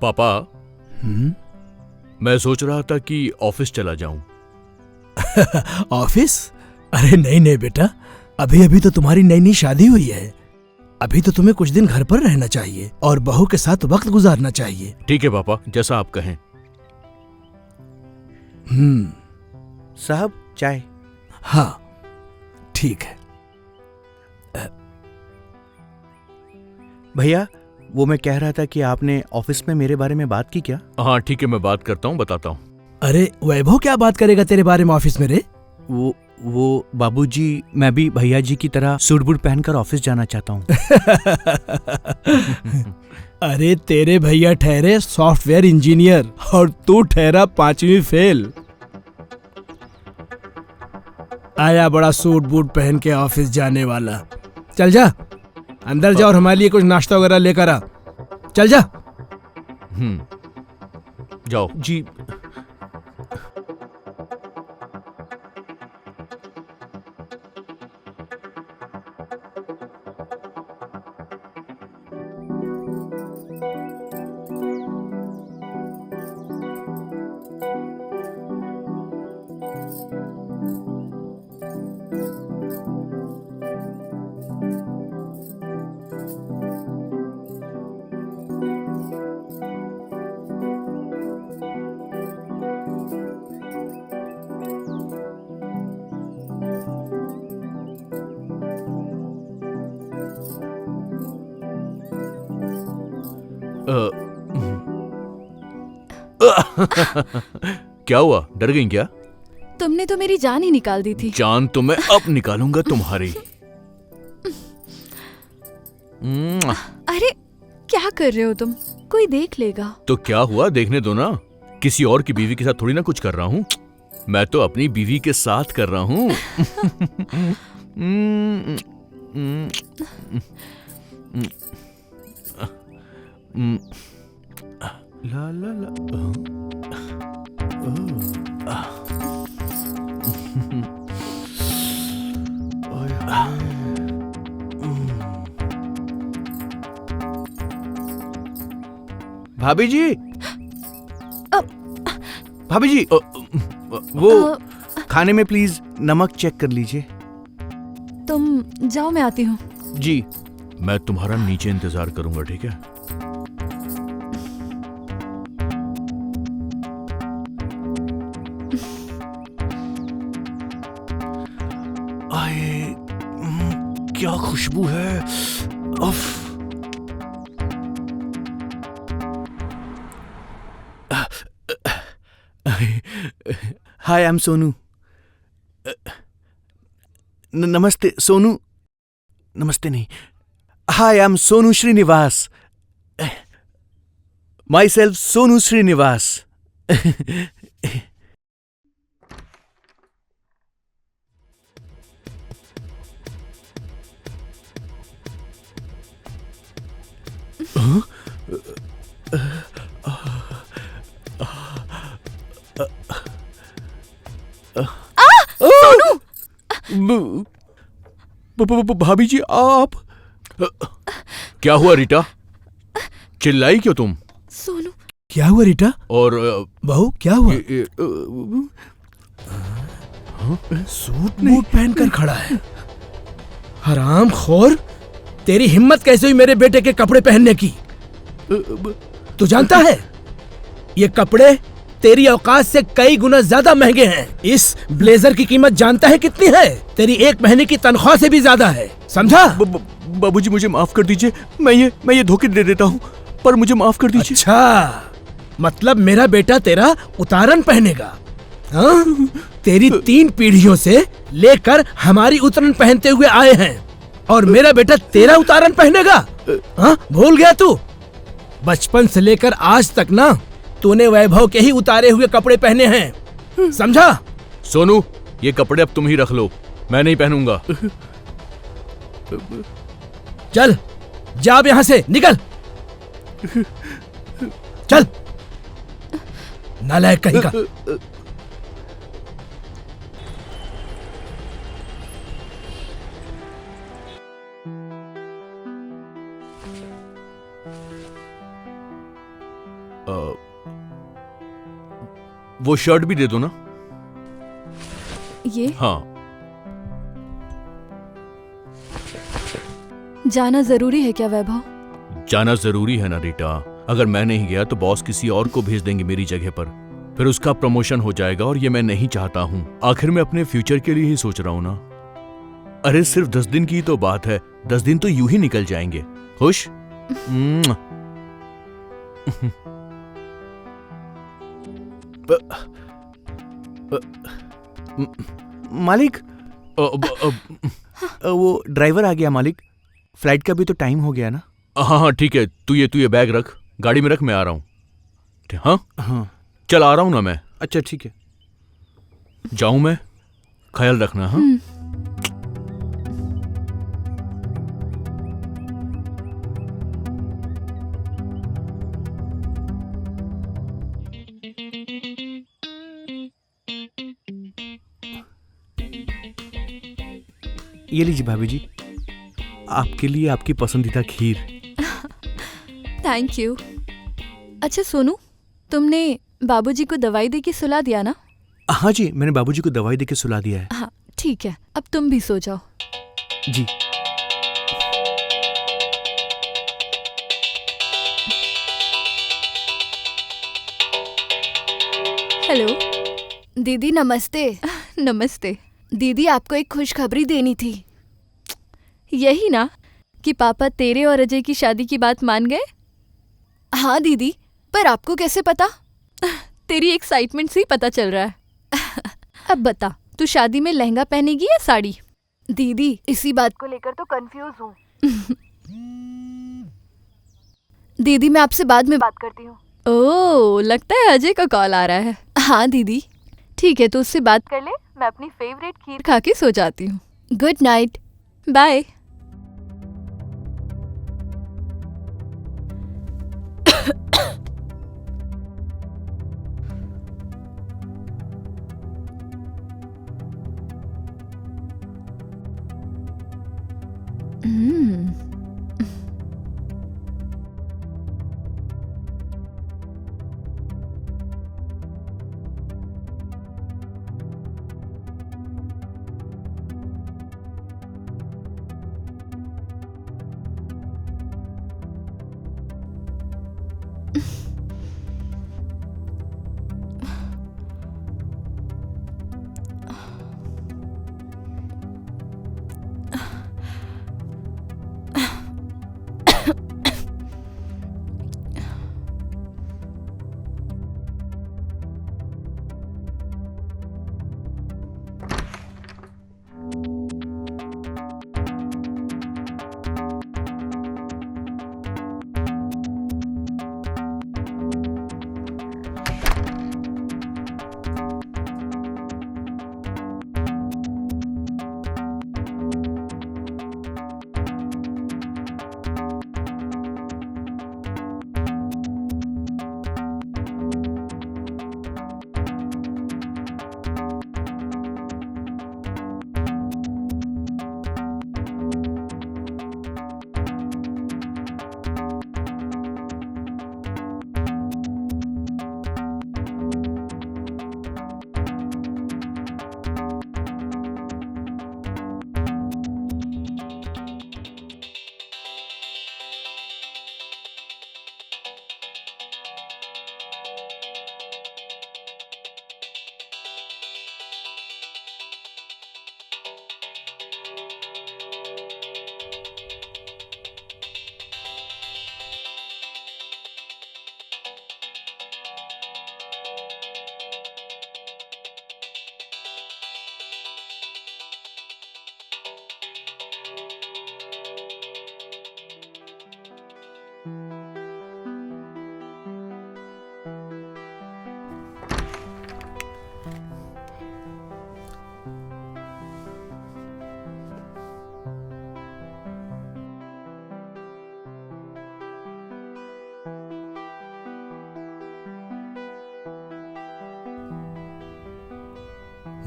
पापा, मैं सोच रहा था कि ऑफिस चला जाऊं। ऑफिस? अरे नहीं नहीं बेटा, अभी अभी तो तुम्हारी नई नई शादी हुई है। अभी तो तुम्हें कुछ दिन घर पर रहना चाहिए और बहू के साथ वक्त गुजारना चाहिए। ठीक है पापा, जैसा आप कहें। साहब, चाय। हाँ ठीक है। भैया, वो मैं कह रहा था कि आपने ऑफिस में मेरे बारे में बात की क्या? हाँ ठीक है, मैं बात करता हूँ, बताता हूँ। अरे वैभव क्या बात करेगा तेरे बारे में ऑफिस में रे? वो बाबूजी, मैं भी भैया जी की तरह सूट बूट पहनकर ऑफिस जाना चाहता हूँ। अरे तेरे भैया ठहरे सॉफ्टवेयर इंजीनियर और तू ठहरा 5वीं फेल। आया बड़ा सूट बूट पहन के ऑफिस जाने वाला। चल जा अंदर जा और हमारे लिए कुछ नाश्ता वगैरह लेकर आ। चल जा। जाओ जी। क्या हुआ, डर गई क्या? तुमने तो मेरी जान ही निकाल दी थी। जान तो मैं अब निकालूंगा तुम्हारी। अरे क्या कर रहे हो तुम? कोई देख लेगा। तो क्या हुआ, देखने दो ना। किसी और की बीवी के साथ थोड़ी ना कुछ कर रहा हूँ, मैं तो अपनी बीवी के साथ कर रहा हूँ। ला ला ला। भाभी जी, भाभी जी, वो खाने में प्लीज नमक चेक कर लीजिए। तुम जाओ, मैं आती हूँ। जी। मैं तुम्हारा नीचे इंतजार करूंगा, ठीक है? आए, क्या खुशबू है। उफ। Hi, I am Sonu. नमस्ते सोनू। नमस्ते नहीं, hi, I am Sonu Srinivas. Myself Sonu Srinivas. भाभी जी, आप क्या हुआ रीटा, चिल्लाई क्यों तुम? सोनू। क्या हुआ रीटा? और बहू क्या हुआ? सूट बूट पहनकर खड़ा है। हराम खोर, तेरी हिम्मत कैसे हुई मेरे बेटे के कपड़े पहनने की? तू जानता है ये कपड़े तेरी औकात से कई गुना ज्यादा महंगे हैं। इस ब्लेजर की कीमत जानता है कितनी है? तेरी एक महीने की तनख्वाह से भी ज्यादा है, समझा? बाबूजी, मुझे माफ कर दीजिए। मैं ये धोखे दे देता हूँ, पर मुझे माफ कर दीजिए। अच्छा, मतलब मेरा बेटा तेरा उतारन पहनेगा? हाँ? तेरी 3 पीढ़ियों से लेकर हमारी उतरन पहनते हुए आए हैं और मेरा बेटा तेरा उतारन पहनेगा? हाँ, भूल गया तू? बचपन से लेकर आज तक ना तूने वैभव के ही उतारे हुए कपड़े पहने हैं, समझा? सोनू, ये कपड़े अब तुम ही रख लो, मैं नहीं पहनूंगा। चल जा, अब यहां से निकल। चल, नालायक कहीं का। वो शर्ट भी दे दो ना। ये हाँ। जाना जरूरी है क्या वैभव? जाना जरूरी है ना रीटा। अगर मैं नहीं गया तो बॉस किसी और को भेज देंगे मेरी जगह पर, फिर उसका प्रमोशन हो जाएगा और ये मैं नहीं चाहता हूँ। आखिर मैं अपने फ्यूचर के लिए ही सोच रहा हूँ ना। अरे सिर्फ 10 दिन की तो बात है, 10 दिन तो यूं ही निकल जाएंगे। खुश? मालिक, वो ड्राइवर आ गया मालिक। फ्लाइट का भी तो टाइम हो गया ना। हाँ हाँ ठीक है, तू ये बैग रख, गाड़ी में रख, मैं आ रहा हूँ। हाँ हाँ चल आ रहा हूँ ना मैं। अच्छा ठीक है। जाऊँ मैं? ख्याल रखना। हाँ ये लीजिए भाभी जी, आपके लिए आपकी पसंदीदा खीर। Thank you. अच्छा सोनू, तुमने बाबूजी को दवाई दे के सुला दिया ना? हाँ जी, मैंने बाबूजी को दवाई देके सुला दिया है। हाँ ठीक है, अब तुम भी सो जाओ। जी। हेलो दीदी नमस्ते। नमस्ते। दीदी आपको एक खुशखबरी देनी थी। यही ना कि पापा तेरे और अजय की शादी की बात मान गए? हाँ दीदी, पर आपको कैसे पता? तेरी एक्साइटमेंट से ही पता चल रहा है। अब बता, तू शादी में लहंगा पहनेगी या साड़ी? दीदी इसी बात को लेकर तो कंफ्यूज हूँ। दीदी मैं आपसे बाद में बात करती हूँ। ओह, लगता है अजय का कॉल आ रहा है। हाँ दीदी। ठीक है, तो उससे बात कर ले, मैं अपनी फेवरेट खीर खा के सो जाती हूँ। Good night. बाय।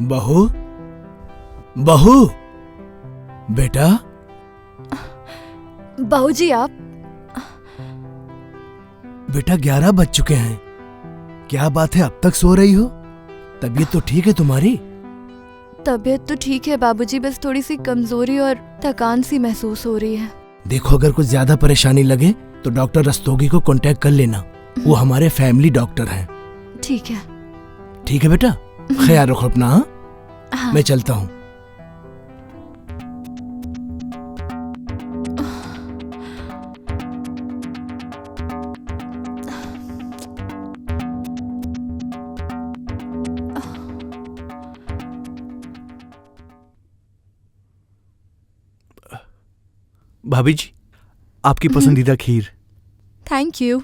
बहू, बहू, बेटा। बाबूजी आप। बेटा 11 बज चुके हैं। क्या बात है, अब तक सो रही हो? तबीयत तो ठीक है तुम्हारी? तबीयत तो ठीक है बाबूजी, बस थोड़ी सी कमजोरी और थकान सी महसूस हो रही है। देखो, अगर कुछ ज्यादा परेशानी लगे तो डॉक्टर रस्तोगी को कांटेक्ट कर लेना। वो हमारे फैमिली डॉक्टर हैं। ठीक है। ठीक है बेटा, ख्याल रखो अपना। हाँ? हाँ। मैं चलता हूँ। भाभी जी, आपकी पसंदीदा खीर। Thank you.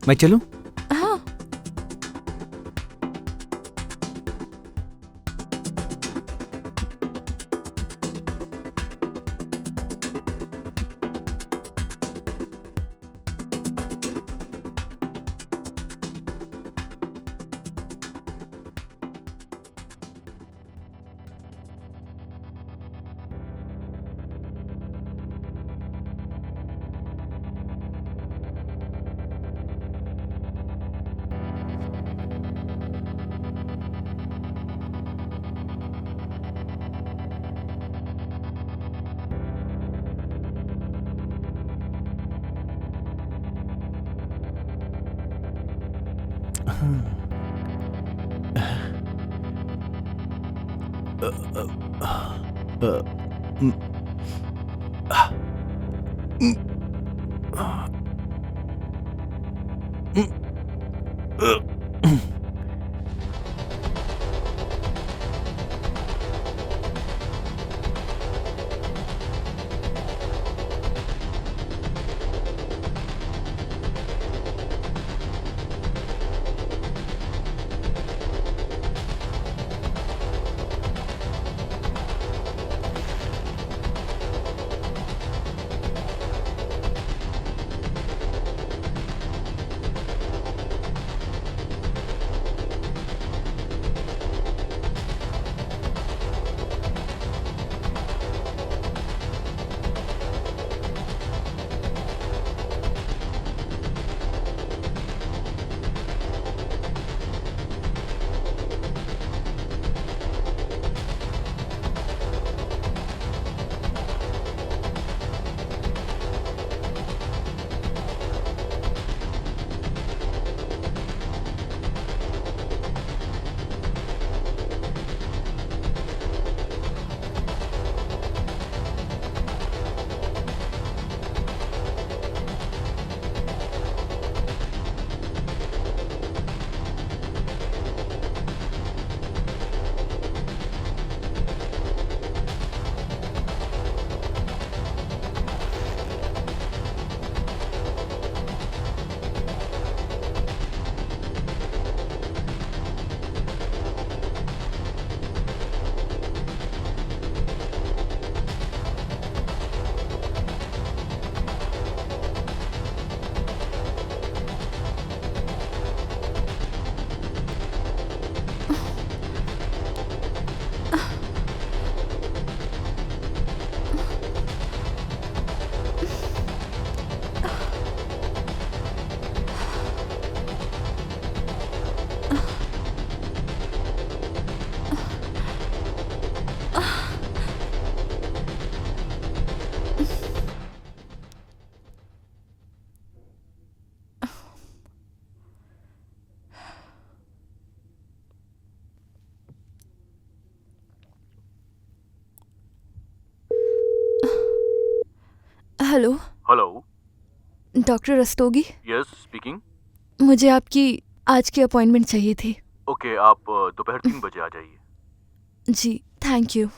मैं चलूं? हाँ। Hello. Hello. Doctor Rastogi, yes speaking. मुझे आपकी आज की अपॉइंटमेंट चाहिए थी। ओके, आप दोपहर 3 बजे आ जाइए। जी, थैंक यू।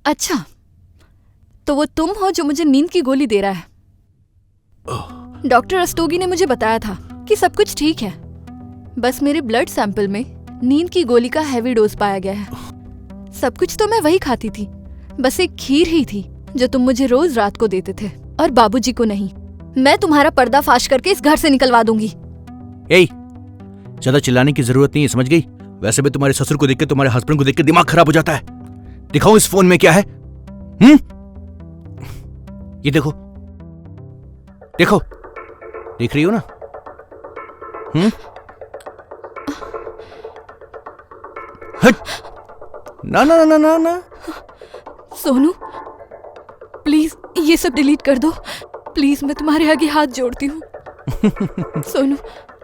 अच्छा, तो वो तुम हो जो मुझे नींद की गोली दे रहा है। डॉक्टर रस्तोगी ने मुझे बताया था कि सब कुछ ठीक है, बस मेरे ब्लड सैंपल में नींद की गोली का हैवी डोज पाया गया है। सब कुछ तो मैं वही खाती थी, बस एक खीर ही थी जो तुम मुझे रोज रात को देते थे, और बाबूजी को नहीं। मैं तुम्हारा पर्दाफाश करके इस घर से निकलवा दूंगी। ए, ज्यादा चिल्लाने की जरूरत नहीं है, समझ गई? वैसे भी तुम्हारे ससुर को देख के, तुम्हारे हस्बैंड को देख के दिमाग खराब हो जाता है। दिखाओ इस फोन में क्या है। ये देखो, देखो, देख रही हो ना? हट! ना ना ना ना ना। सोनू, प्लीज ये सब डिलीट कर दो। प्लीज, मैं तुम्हारे आगे हाथ जोड़ती हूँ। सोनू,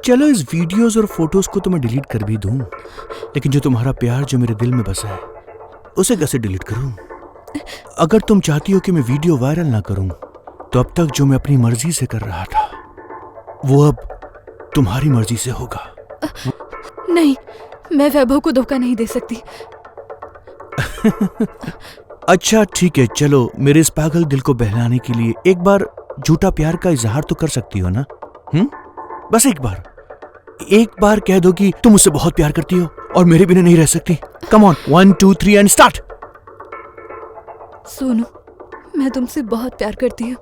चलो इस वीडियोस और फोटोज को तो मैं डिलीट कर भी दूं, लेकिन जो तुम्हारा प्यार जो मेरे दिल में बसा है उसे कैसे डिलीट करूं? अगर तुम चाहती हो कि मैं वीडियो वायरल ना करूं, तो अब तक जो मैं अपनी मर्जी से कर रहा था वो अब तुम्हारी मर्जी से होगा। नहीं, मैं वैभव को धोखा नहीं दे सकती। अच्छा ठीक है, चलो मेरे इस पागल दिल को बहलाने के लिए एक बार झूठा प्यार का इजहार तो कर सकती हो ना? बस एक बार कह दो कि तुम मुझसे बहुत प्यार करती हो और मेरे बिना नहीं रह सकती। Come on, 1 2 3 and start. Sonu, मैं तुमसे बहुत प्यार करती हूँ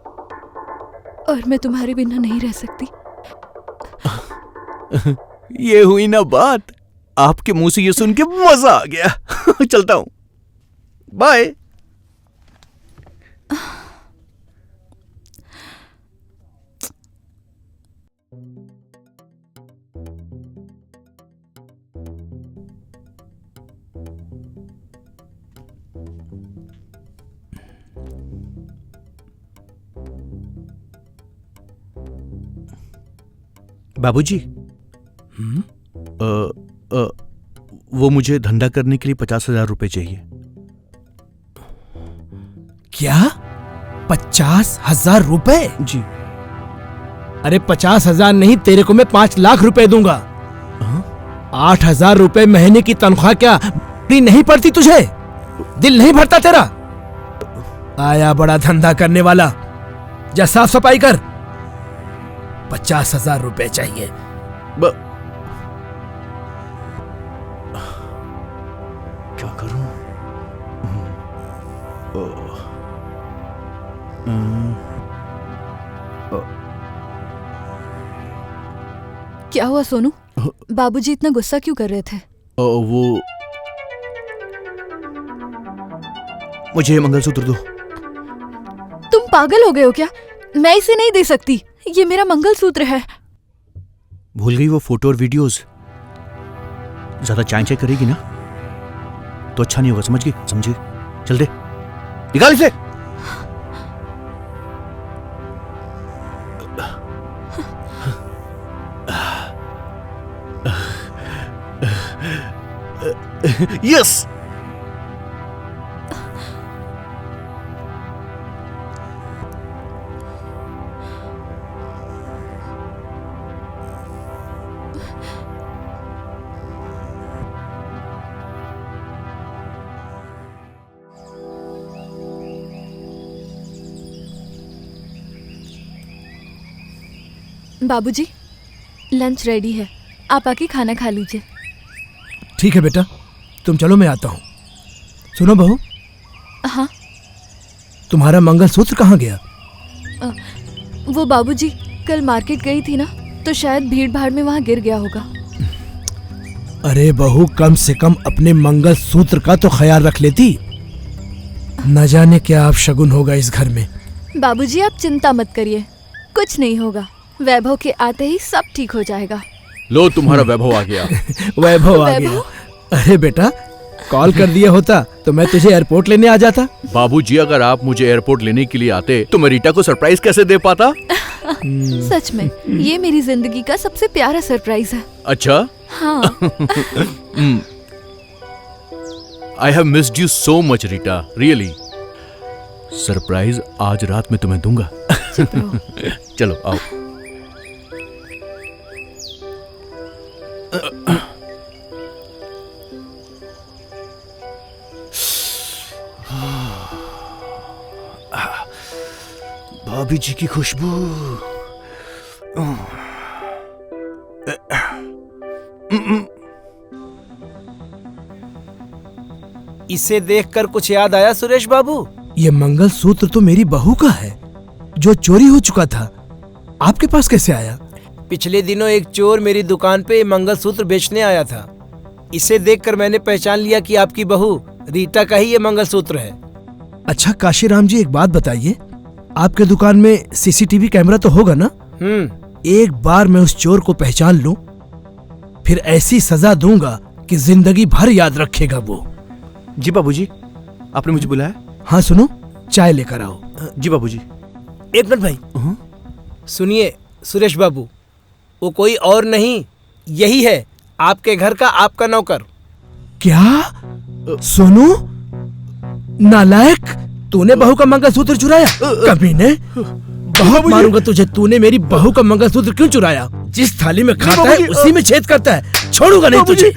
और मैं तुम्हारे बिना नहीं रह सकती। ये हुई ना बात। आपके मुंह से ये सुन के मजा आ गया। चलता हूं, बाय। बाबूजी, वो मुझे धंधा करने के लिए 50,000 रुपए चाहिए। क्या? 50,000 रुपए? जी। अरे 50,000 नहीं, तेरे को मैं 5 लाख रुपए दूंगा। 8,000 रुपए महीने की तनख्वाह क्या नहीं पड़ती तुझे? दिल नहीं भरता तेरा? आया बड़ा धंधा करने वाला, जा साफ सफाई कर। 50,000 रुपए चाहिए। क्या करूं? क्या हुआ सोनू? बाबूजी इतना गुस्सा क्यों कर रहे थे? वो मुझे मंगलसूत्र दो। तुम पागल हो गए हो क्या? मैं इसे नहीं दे सकती, ये मेरा मंगलसूत्र है। भूल गई वो फोटो और वीडियोस? ज्यादा चाय चाय करेगी ना तो अच्छा नहीं होगा, समझ गई? समझी? चल दे, निकाल इसे। यस। बाबूजी, लंच रेडी है, आप आके खाना खा लीजिए। ठीक है बेटा, तुम चलो, मैं आता हूं। सुनो बहू। हाँ? तुम्हारा मंगलसूत्र कहाँ गया? वो बाबूजी कल मार्केट गई थी ना, तो शायद भीड़ भाड़ में वहाँ गिर गया होगा। अरे बहू, कम से कम अपने मंगलसूत्र का तो ख्याल रख लेती। न जाने क्या आप शगुन होगा इस घर में। बाबूजी आप चिंता मत करिए, कुछ नहीं होगा। वैभव के आते ही सब ठीक हो जाएगा। लो, तुम्हारा वैभव आ गया। वैभव आ गया। अरे बेटा, कॉल कर दिया होता तो मैं तुझे एयरपोर्ट लेने आ जाता। बाबूजी, अगर आप मुझे एयरपोर्ट लेने के लिए आते तो मैं रीटा को सरप्राइज कैसे दे पाता? सच में ये मेरी जिंदगी का सबसे प्यारा सरप्राइज है। अच्छा। हाँ। I have missed you so much Rita, really. Surprise आज रात में तुम्हें दूंगा। चलो आओ। भाभी जी की खुशबू। इसे देखकर कुछ याद आया सुरेश बाबू? ये मंगलसूत्र तो मेरी बहू का है जो चोरी हो चुका था। आपके पास कैसे आया? पिछले दिनों एक चोर मेरी दुकान पे मंगलसूत्र बेचने आया था। इसे देखकर मैंने पहचान लिया कि आपकी बहू रीटा का ही ये मंगलसूत्र है। अच्छा काशीराम जी, एक बात बताइए, आपके दुकान में सीसीटीवी कैमरा तो होगा ना? एक बार मैं उस चोर को पहचान लूं, फिर ऐसी सजा दूंगा कि जिंदगी भर याद रखेगा वो। जी बाबूजी, आपने मुझे बुलाया? हाँ सुनो, चाय लेकर आओ। जी बाबूजी। एक मिनट भाई, सुनिए सुरेश बाबू, वो कोई और नहीं, यही है आपके घर का आपका नौकर। क्या? सोनू नालायक, तूने बहू का मंगलसूत्र चुराया? कमीने, बहुत मारूंगा तुझे। तूने मेरी बहू का मंगलसूत्र क्यों चुराया? जिस थाली में खाता है उसी में छेद करता है। छोड़ूंगा नहीं तुझे,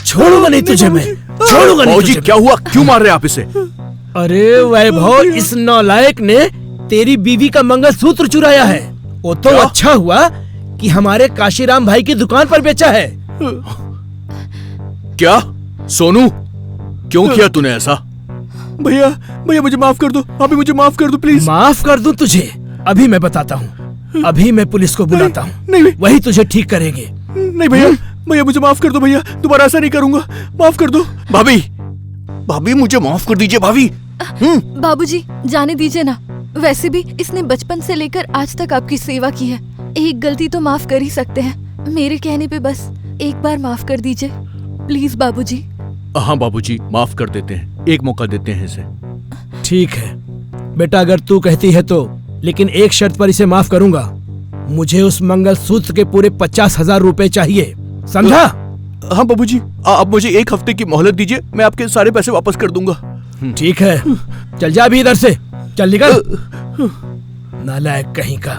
छोड़ूंगा नहीं तुझे मैं, छोड़ूंगा नहीं तुझे। क्या हुआ? क्यों मार रहे आप इसे? अरे वैभव, इस नालायक ने तेरी बीवी का मंगलसूत्र चुराया है। वो तो अच्छा हुआ कि हमारे काशीराम भाई की दुकान पर बेचा है। क्या सोनू, क्यों किया तूने ऐसा? भैया भैया मुझे माफ कर दो, अभी मुझे माफ कर दो प्लीज। माफ कर दूं तुझे? अभी मैं बताता हूँ, अभी मैं पुलिस को बुलाता हूँ, नहीं, वही तुझे ठीक करेंगे। नहीं भैया, भैया मुझे माफ कर दो भैया, दोबारा ऐसा नहीं करूंगा, माफ कर दो। भाभी, भाभी मुझे माफ कर दीजिए भाभी। बाबूजी जाने दीजिए ना, वैसे भी इसने बचपन से लेकर आज तक आपकी सेवा की है। एक गलती तो माफ कर ही सकते हैं, मेरे कहने पे बस एक बार माफ कर दीजिए प्लीज बाबूजी। हाँ बाबूजी, माफ कर देते हैं, एक मौका देते हैं इसे। ठीक है बेटा, अगर तू कहती है तो, लेकिन एक शर्त पर इसे माफ करूंगा। मुझे उस मंगलसूत्र के पूरे 50,000 रुपए चाहिए, समझा? हाँ बाबूजी, आप मुझे एक हफ्ते की मोहलत दीजिए, मैं आपके सारे पैसे वापस कर दूंगा। ठीक है, चल जा अभी इधर से, चल निकल, नालायक कहीं का।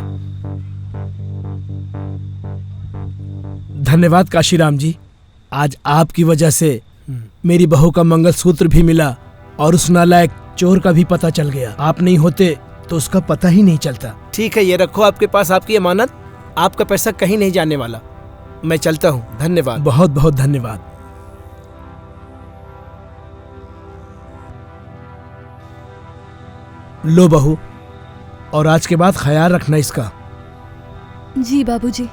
धन्यवाद काशीराम जी, आज आपकी वजह से मेरी बहू का मंगलसूत्र भी मिला और उस नालायक चोर का भी पता चल गया। आप नहीं होते तो उसका पता ही नहीं चलता। ठीक है, ये रखो आपके पास आपकी अमानत, आपका पैसा कहीं नहीं जाने वाला। मैं चलता हूँ, धन्यवाद। बहुत बहुत धन्यवाद। लो बहू, और आज के बाद ख्याल रखना इसका। जी बाबूजी।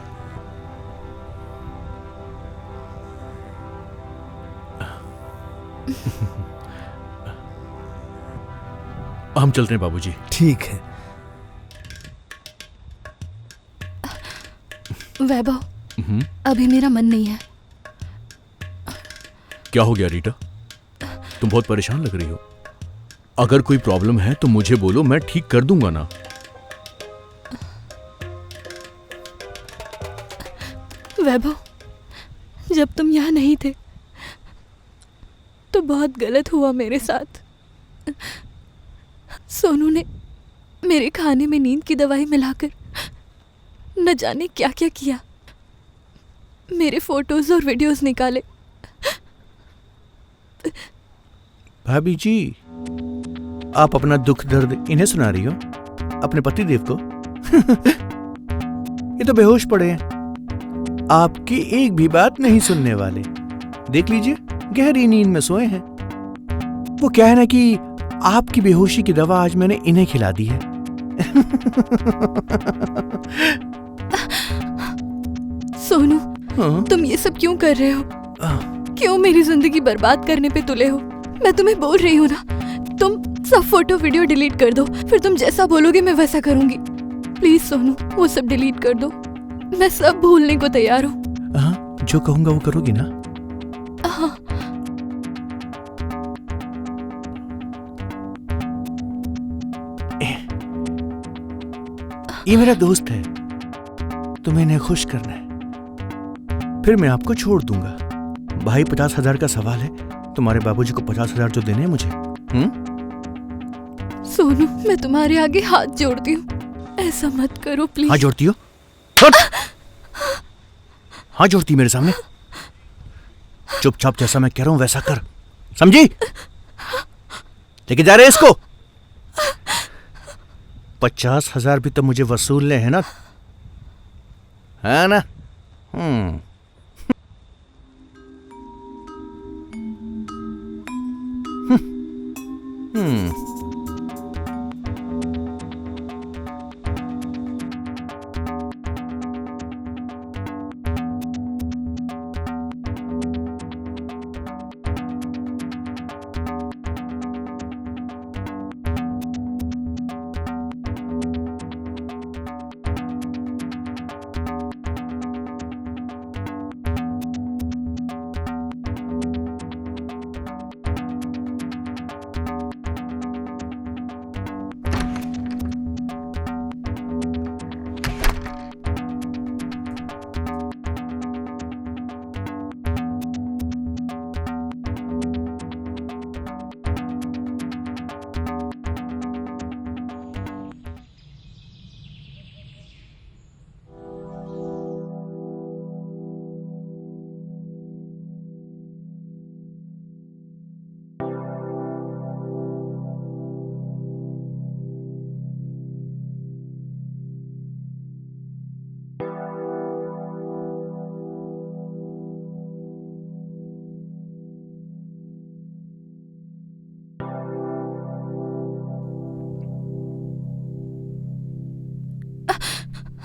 हम चलते हैं बाबूजी। ठीक है। वैभव, अभी मेरा मन नहीं है। क्या हो गया रीटा? तुम बहुत परेशान लग रही हो। अगर कोई प्रॉब्लम है तो मुझे बोलो, मैं ठीक कर दूंगा ना। वैभव, जब तुम यहाँ नहीं थे तो बहुत गलत हुआ मेरे साथ। सोनू ने मेरे खाने में नींद की दवाई मिलाकर न जाने क्या क्या किया, मेरे फोटोज और वीडियोस निकाले। भाभी जी, आप अपना दुख दर्द इन्हें सुना रही हो, अपने पति देव को? ये तो बेहोश पड़े हैं, आपकी एक भी बात नहीं सुनने वाले। देख लीजिए, गहरी नींद में सोए हैं। वो क्या है ना कि आपकी बेहोशी की दवा आज मैंने इन्हें खिला दी है। सोनू, तुम ये सब क्यों कर रहे हो? क्यों मेरी जिंदगी बर्बाद करने पे तुले हो? मैं तुम्हें बोल रही हूँ ना, तुम सब फोटो वीडियो डिलीट कर दो, फिर तुम जैसा बोलोगे मैं वैसा करूंगी। प्लीज सोनू, वो सब डिलीट कर दो, मैं सब भूलने को तैयार हूँ। हाँ, जो कहूंगा वो करोगी ना? हाँ। ये मेरा दोस्त है, तुम्हें इन्हें खुश करना है, फिर मैं आपको छोड़ दूंगा। भाई 50,000 का सवाल है, तुम्हारे बाबूजी को 50,000 जो देने हैं मुझे। सोनू, मैं तुम्हारे आगे हाथ जोड़ती हूँ, ऐसा मत करो प्लीज। हाथ जोड़ती हो? हाथ जोड़ती मेरे सामने? चुपचाप जैसा मैं कह रहा हूं वैसा कर, समझी? लेके जा रहे हैं इसको। 50,000 भी तो मुझे वसूलने हैं ना, है ना?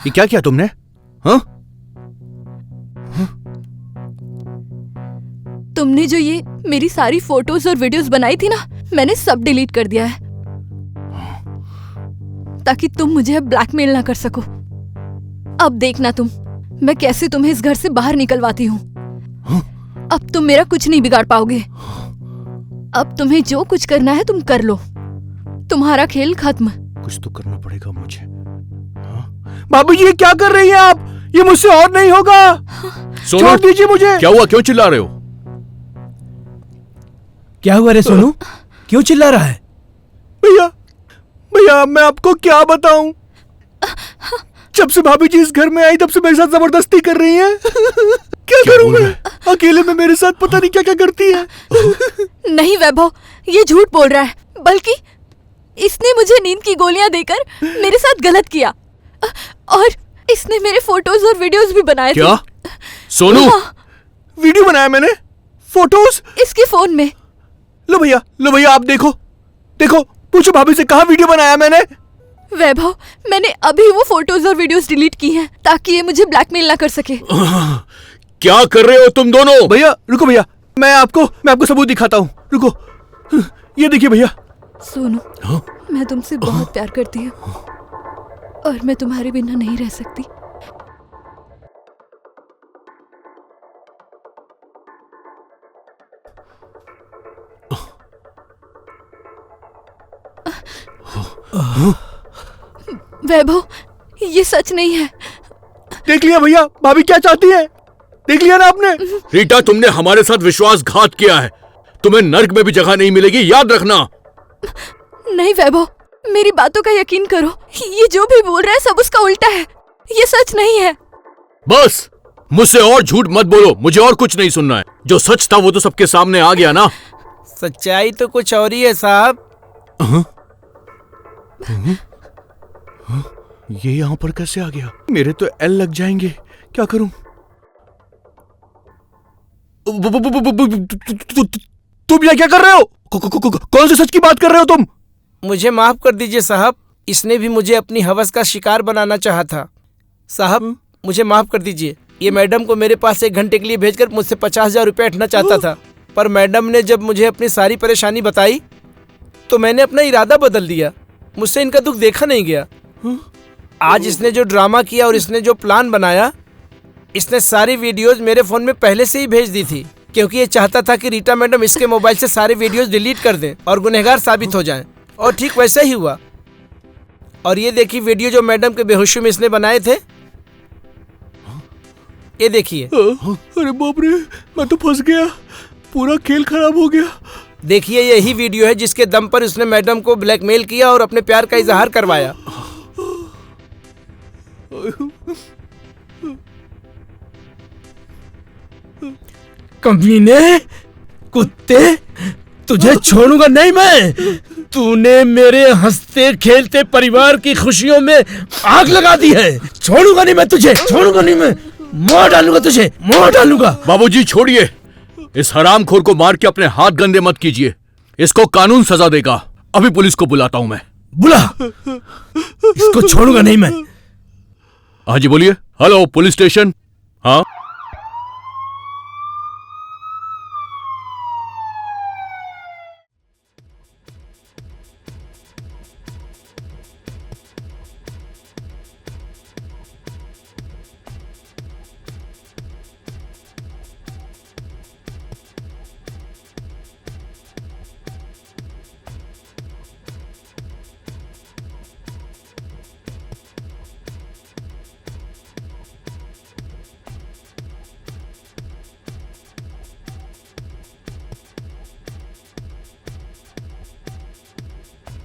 ये क्या किया तुमने? हाँ? तुमने जो ये मेरी सारी फोटोज और वीडियोस बनाई थी ना, मैंने सब डिलीट कर दिया है ताकि तुम मुझे अब ब्लैकमेल ना कर सको। अब देखना तुम, मैं कैसे तुम्हें इस घर से बाहर निकलवाती हूँ। अब तुम मेरा कुछ नहीं बिगाड़ पाओगे। अब तुम्हें जो कुछ करना है तुम कर लो, तुम्हारा खेल खत्म। कुछ तो करना पड़ेगा मुझे। बाबू जी, ये क्या कर रही हैं आप? ये मुझसे और नहीं होगा। सोनू, छोड़ दीजिए मुझे। क्या हुआ? क्यों चिल्ला रहे हो? क्या हुआ रे सोनू? क्यों चिल्ला रहा है? भैया भैया, मैं आपको क्या बताऊं? जब से भाभी जी इस घर में आई तब से मेरे साथ जबरदस्ती कर रही हैं। क्या करूं मैं? अकेले में मेरे साथ पता नहीं क्या क्या करती है। नहीं वैभव, ये झूठ बोल रहा है। बल्कि इसने मुझे नींद की गोलियां देकर मेरे साथ गलत किया और इसने मेरे फोटोज और वीडियोस भी बनाए थे। क्या? सोनू, वीडियो बनाया मैंने? फोटोज? इसके फोन में। लो भैया, आप देखो देखो, पूछो भाभी से, कहाँ वीडियो बनाया मैंने? वैभव, मैंने अभी वो फोटोज और वीडियोस डिलीट की हैं ताकि ये मुझे ब्लैकमेल ना कर सके। क्या कर रहे हो तुम दोनों? भैया रुको भैया, मैं आपको सबूत दिखाता हूँ। रुको, ये देखिए भैया। सोनू, मैं तुमसे बहुत प्यार करती हूँ और मैं तुम्हारे बिना नहीं रह सकती। वैभव, ये सच नहीं है। देख लिया भैया, भाभी क्या चाहती है? देख लिया ना आपने? रीटा, तुमने हमारे साथ विश्वासघात किया है। तुम्हें नर्क में भी जगह नहीं मिलेगी, याद रखना। नहीं वैभव, मेरी बातों का यकीन करो। ये जो भी बोल रहा है सब उसका उल्टा है। ये सच नहीं है। बस मुझसे और झूठ मत बोलो, मुझे और कुछ नहीं सुनना है। जो सच था वो तो सबके सामने आ गया ना। सच्चाई तो कुछ और ही है साहब। ये यहाँ पर कैसे आ गया? मेरे तो एल लग जाएंगे, क्या करूं? तुम यहाँ क्या कर रहे हो? कौन से सच की बात कर रहे हो तुम? मुझे माफ कर दीजिए साहब, इसने भी मुझे अपनी हवस का शिकार बनाना चाहा था। साहब मुझे माफ कर दीजिए। ये मैडम को मेरे पास 1 घंटे के लिए भेजकर मुझसे 50,000 रुपये हटना चाहता था, पर मैडम ने जब मुझे अपनी सारी परेशानी बताई तो मैंने अपना इरादा बदल दिया। मुझसे इनका दुख देखा नहीं गया। आज इसने जो ड्रामा किया और इसने जो प्लान बनाया, इसने सारी वीडियोज मेरे फोन में पहले से ही भेज दी थी, क्योंकि ये चाहता था कि रीटा मैडम इसके मोबाइल से सारे वीडियोज डिलीट कर दें और गुनहगार साबित हो जाएं। और ठीक वैसा ही हुआ। और ये देखिए वीडियो जो मैडम के बेहोशी में इसने बनाए थे, ये देखिए। अरे बाप रे, मैं तो फंस गया, पूरा खेल खराब हो गया। देखिए यही वीडियो है जिसके दम पर उसने मैडम को ब्लैकमेल किया और अपने प्यार का इजहार करवाया। कमीने, कुत्ते, तुझे छोड़ूंगा नहीं मैं। तूने मेरे हंसते खेलते परिवार की खुशियों में आग लगा दी है। छोड़ूंगा नहीं मैं तुझे, छोड़ूंगा नहीं मैं, मार डालूंगा तुझे, मार डालूंगा। बाबूजी छोड़िए, इस हरामखोर को मार के अपने हाथ गंदे मत कीजिए, इसको कानून सजा देगा। अभी पुलिस को बुलाता हूं मैं। बुला, इसको छोड़ूंगा नहीं मैं। हाँ जी बोलिए। Hello police station.